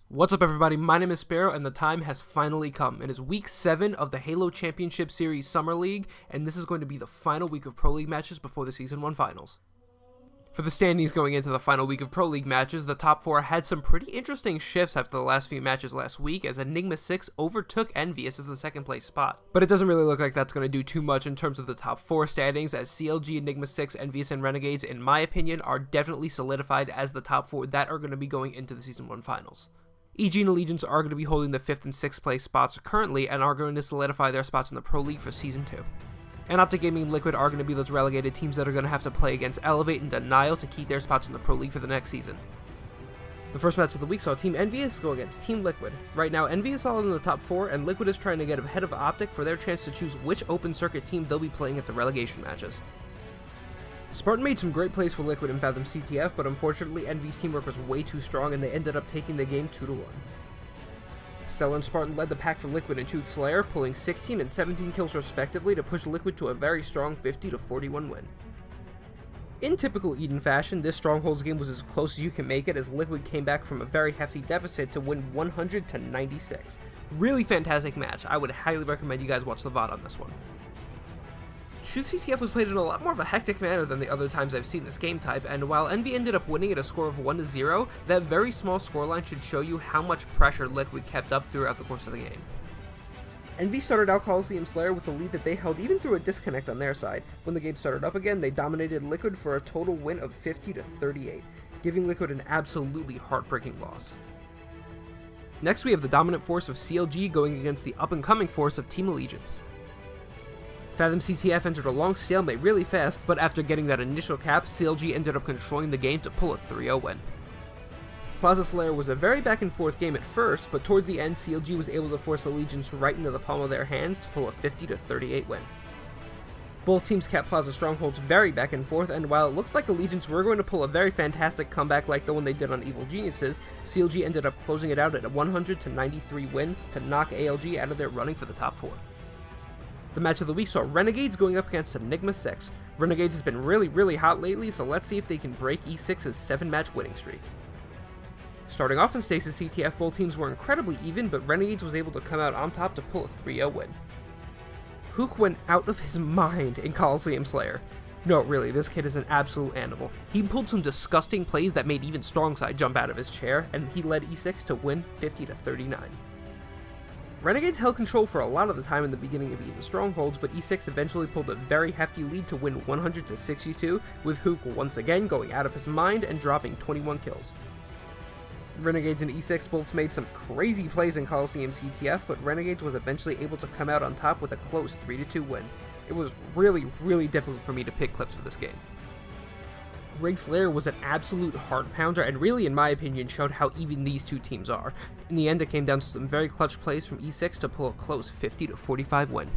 What's up everybody, my name is Sparrow and the time has finally come. It is week 7 of the Halo Championship Series Summer League, and this is going to be the final week of Pro League matches before the Season 1 finals. For the standings going into the final week of Pro League matches, the top 4 had some pretty interesting shifts after the last few matches last week, as Enigma 6 overtook Envious as the second place spot. But it doesn't really look like that's going to do too much in terms of the top 4 standings, as CLG, Enigma 6, Envious, and Renegades, in my opinion, are definitely solidified as the top 4 that are going to be going into the Season 1 finals. EG and Allegiance are going to be holding the 5th and 6th place spots currently and are going to solidify their spots in the Pro League for Season 2. And Optic Gaming and Liquid are going to be those relegated teams that are going to have to play against Elevate and Denial to keep their spots in the Pro League for the next season. The first match of the week saw Team Envious go against Team Liquid. Right now, Envious is solid in the top 4, and Liquid is trying to get ahead of Optic for their chance to choose which open circuit team they'll be playing at the relegation matches. Spartan made some great plays for Liquid and Fathom CTF, but unfortunately Envy's teamwork was way too strong and they ended up taking the game 2-1. Stella and Spartan led the pack for Liquid and Truth Slayer, pulling 16 and 17 kills respectively to push Liquid to a very strong 50-41 win. In typical Eden fashion, this Strongholds game was as close as you can make it, as Liquid came back from a very hefty deficit to win 100-96. Really fantastic match. I would highly recommend you guys watch the VOD on this one. Truth CTF was played in a lot more of a hectic manner than the other times I've seen this game type, and while Envy ended up winning at a score of 1-0, that very small scoreline should show you how much pressure Liquid kept up throughout the course of the game. Envy started out Coliseum Slayer with a lead that they held even through a disconnect on their side. When the game started up again, they dominated Liquid for a total win of 50-38, giving Liquid an absolutely heartbreaking loss. Next we have the dominant force of CLG going against the up-and-coming force of Team Allegiance. Fathom CTF entered a long stalemate really fast, but after getting that initial cap, CLG ended up controlling the game to pull a 3-0 win. Plaza Slayer was a very back and forth game at first, but towards the end CLG was able to force Allegiance right into the palm of their hands to pull a 50-38 win. Both teams kept Plaza Strongholds very back and forth, and while it looked like Allegiance were going to pull a very fantastic comeback like the one they did on Evil Geniuses, CLG ended up closing it out at a 100-93 win to knock ALG out of their running for the top 4. The match of the week saw Renegades going up against Enigma 6. Renegades has been really hot lately, so let's see if they can break E6's 7-match winning streak. Starting off in Stasis CTF, both teams were incredibly even, but Renegades was able to come out on top to pull a 3-0 win. Hook went out of his mind in Coliseum Slayer. No, really, this kid is an absolute animal. He pulled some disgusting plays that made even Strongside jump out of his chair, and he led E6 to win 50-39. Renegades held control for a lot of the time in the beginning of Eden Strongholds, but E6 eventually pulled a very hefty lead to win 100-62, with Hook once again going out of his mind and dropping 21 kills. Renegades and E6 both made some crazy plays in Coliseum CTF, but Renegades was eventually able to come out on top with a close 3-2 win. It was really difficult for me to pick clips for this game. Rig Slayer was an absolute heart pounder and really, in my opinion, showed how even these two teams are. In the end, it came down to some very clutch plays from E6 to pull a close 50-45 win.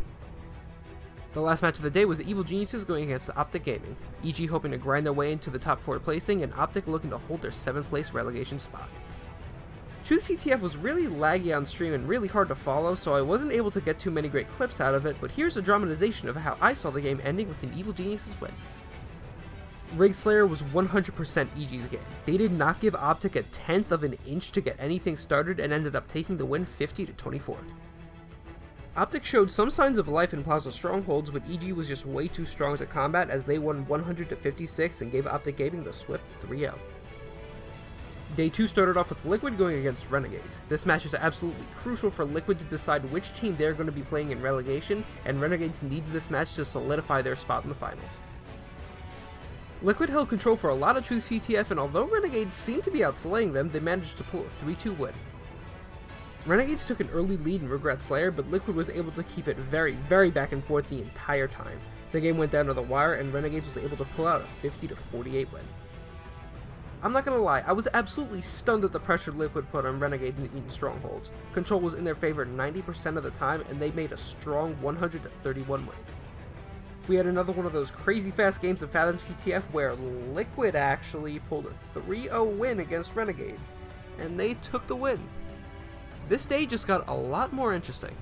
The last match of the day was Evil Geniuses going against Optic Gaming, EG hoping to grind their way into the top 4 placing, and Optic looking to hold their 7th place relegation spot. Truth CTF was really laggy on stream and really hard to follow, so I wasn't able to get too many great clips out of it, but here's a dramatization of how I saw the game ending with an Evil Geniuses win. Rig Slayer was 100% EG's game. They did not give Optic a 1/10 of an inch to get anything started and ended up taking the win 50-24. Optic showed some signs of life in Plaza Strongholds, but EG was just way too strong to combat as they won 100-56 and gave Optic Gaming the swift 3-0. Day 2 started off with Liquid going against Renegades. This match is absolutely crucial for Liquid to decide which team they're going to be playing in relegation, and Renegades needs this match to solidify their spot in the finals. Liquid held control for a lot of Truth CTF, and although Renegades seemed to be outslaying them, they managed to pull a 3-2 win. Renegades took an early lead in Regret Slayer, but Liquid was able to keep it very back and forth the entire time. The game went down to the wire, and Renegades was able to pull out a 50-48 win. I'm not gonna lie, I was absolutely stunned at the pressure Liquid put on Renegades and Eden Strongholds. Control was in their favor 90% of the time, and they made a strong 100-31 win. We had another one of those crazy fast games of Fathom CTF where Liquid actually pulled a 3-0 win against Renegades, and they took the win. This day just got a lot more interesting.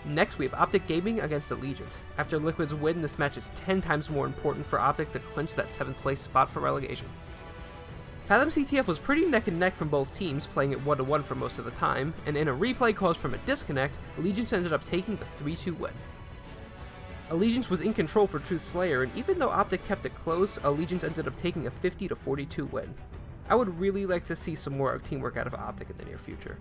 Next we have Optic Gaming against Allegiance. After Liquid's win, this match is 10 times more important for Optic to clinch that 7th place spot for relegation. Fathom CTF was pretty neck and neck from both teams, playing it 1-1 for most of the time, and in a replay caused from a disconnect, Allegiance ended up taking the 3-2 win. Allegiance was in control for Truth Slayer, and even though Optic kept it close, Allegiance ended up taking a 50-42 win. I would really like to see some more teamwork out of Optic in the near future.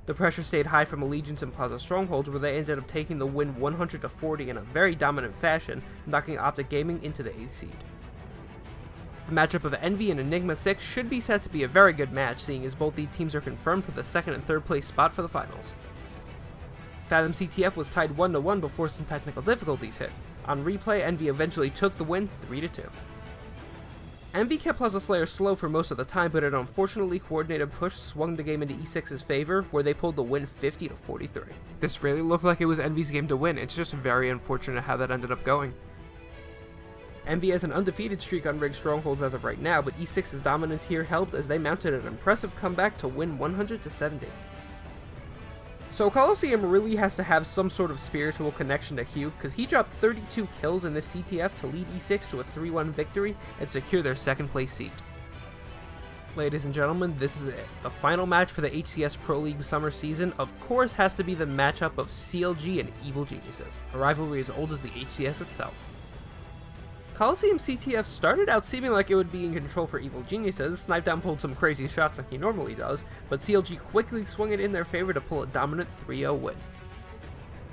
The pressure stayed high from Allegiance and Plaza Strongholds, where they ended up taking the win 100-40 in a very dominant fashion, knocking Optic Gaming into the 8th seed. The matchup of Envy and Enigma 6 should be set to be a very good match, seeing as both these teams are confirmed for the 2nd and 3rd place spot for the finals. Fathom CTF was tied 1-1 before some technical difficulties hit. On replay, Envy eventually took the win 3-2. Envy kept Plaza Slayer slow for most of the time, but an unfortunately coordinated push swung the game into E6's favor, where they pulled the win 50-43. This really looked like it was Envy's game to win. It's just very unfortunate how that ended up going. Envy has an undefeated streak on rigged Strongholds as of right now, but E6's dominance here helped as they mounted an impressive comeback to win 100-70. So Coliseum really has to have some sort of spiritual connection to Hugh, because he dropped 32 kills in this CTF to lead E6 to a 3-1 victory and secure their 2nd place seed. Ladies and gentlemen, this is it. The final match for the HCS Pro League summer season, of course, has to be the matchup of CLG and Evil Geniuses, a rivalry as old as the HCS itself. Coliseum CTF started out seeming like it would be in control for Evil Geniuses. Snipedown pulled some crazy shots like he normally does, but CLG quickly swung it in their favor to pull a dominant 3-0 win.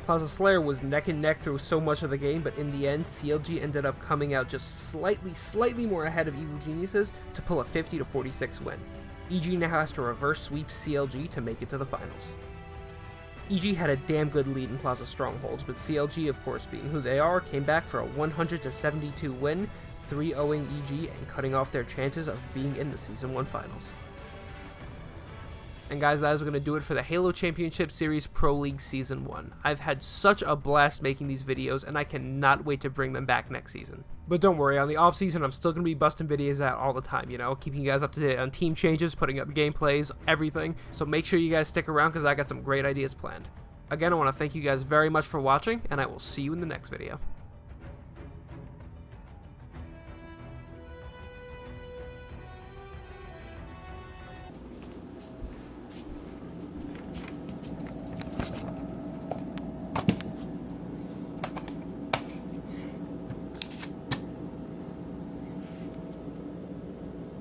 Plaza Slayer was neck and neck through so much of the game, but in the end, CLG ended up coming out just slightly more ahead of Evil Geniuses to pull a 50-46 win. EG now has to reverse sweep CLG to make it to the finals. EG had a damn good lead in Plaza Strongholds, but CLG, of course being who they are, came back for a 100-72 win, 3-0ing EG and cutting off their chances of being in the Season 1 finals. And guys, that is going to do it for the Halo Championship Series Pro League Season 1. I've had such a blast making these videos, and I cannot wait to bring them back next season. But don't worry, on the off season, I'm still going to be busting videos out all the time, you know, keeping you guys up to date on team changes, putting up gameplays, everything. So make sure you guys stick around because I got some great ideas planned. Again, I want to thank you guys very much for watching, and I will see you in the next video.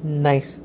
Nice.